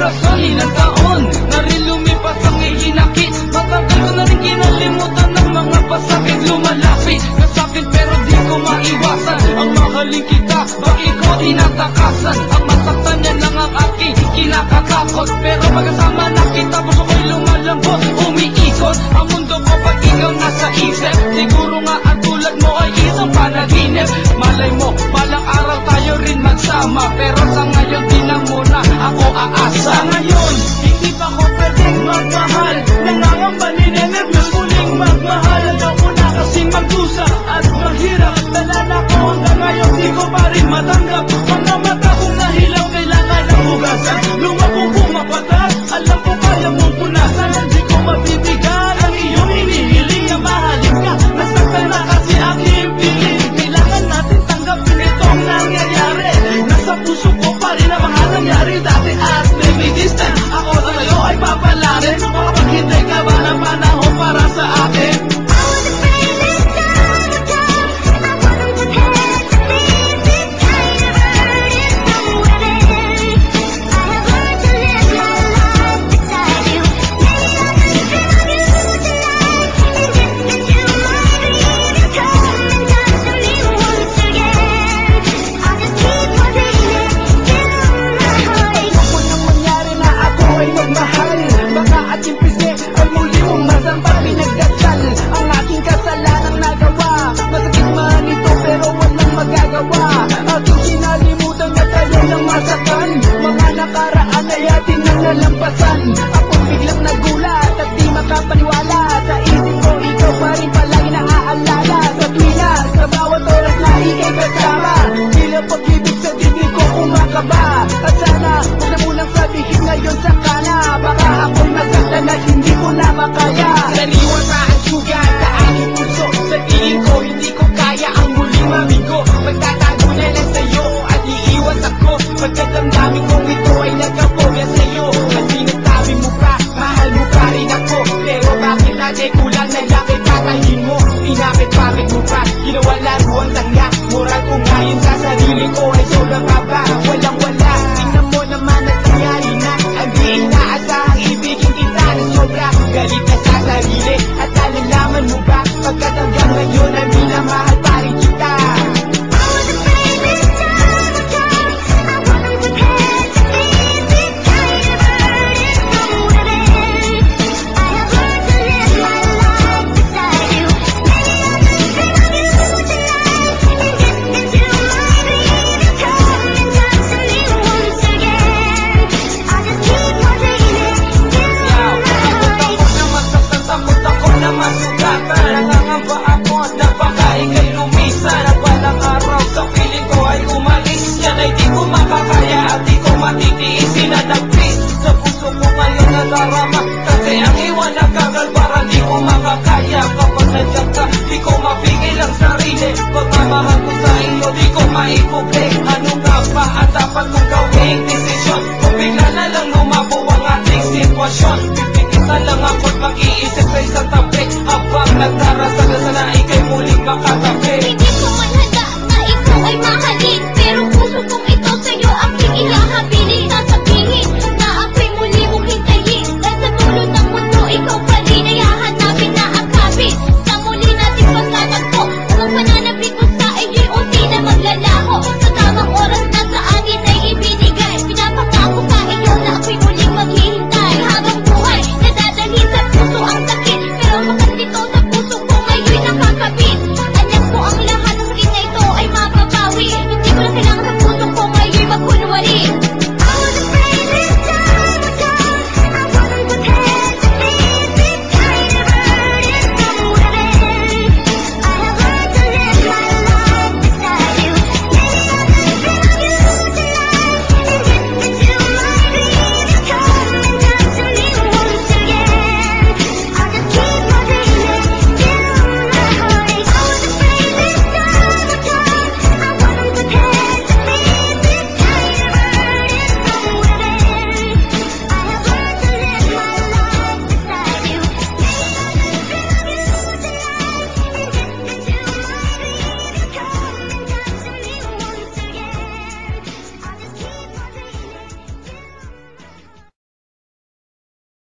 rason, ilang taon na rin lumipas ang ihinakit. Matagal ko na rin kinalimutan ng mga pasakit lumalapit na sakin, pero di ko maiwasan ang mahalin kita, bakit ko tinatakasan? Ang masaktan niya lang ang aking kinakatakot, pero magkasama na kita, puso ko'y lumalambot, umiikot ang mundo ko pag ikaw nasa isip. Siguro nga ang tulad mo ay isang panaginip. Malay mo, balang araw tayo rin magsama, pero sa ngayon di na muna ako aasa. Sa ngayon, hindi pa ko pwedeng magmahal, nangangamba ninenervyos muling magmahal. Ayaw ko na kasing magdusa at mahirap, talala ko hanggang ngayon di ko pa rin matanggap. Mga mata kong nahilaw, kailangan ng hugasan. Luma kong pumapatas, alam ko kaya mong punasan. Hindi ko mabibigyan ang iyong hinihiling na mahalin ka. Nasaktan na kasi aking piling, kailangan natin tanggapin itong nangyayari. Nasa puso ko pa rin ang mga nangyari dati at maybe this time ako sa'yo ay papalarin. Makapaghintay ka ba ng panahon para sa akin? Aking sinalimutan na tayo ng masakan, mga nakaraan ay ating nang nalampasan. Ako biglang nagulat at di makapaniwala, sa isip ko ikaw pa rin palagi naaalala. Sa tuwina, sa bawat oras na ikay kasama, tila pag-ibig sa dibdib ko kumakaba. At sana huwag na munang sabihin ngayon sa kana, baka ako'y masaktan at hindi ko na makaya. Sariwa sa ang sugat sa aking puso, sa tingin ko hindi ko kaya ang muling mabigo. Magtatago na lang sa'yo at iiwas ako, pagkadamdamin kong ito ay nagkapobya sa'yo. At pinagsabi mo pa, mahal mo pa rin ako, pero bakit natin kulang na lakit patahin mo? Pinapit-papit mo pa, ginawa laro ang tanga. Moral ko ngayon sa sarili ko ay sobrang baba, walang-wala. Tingnan mo naman at nangyari na, ang di inaasahang ibigin kita na sobra. Galit ka sa sarili at nalalaman mo ba, pagkat hanggang ngayon ay minamahal pa rin kita. Kasi ang iwan nagkagal para di ko makakaya. Kapag nandiyan ka, di ko mapigil ang sarili. Pagmamahal ko sa iyo, di ko maipugli.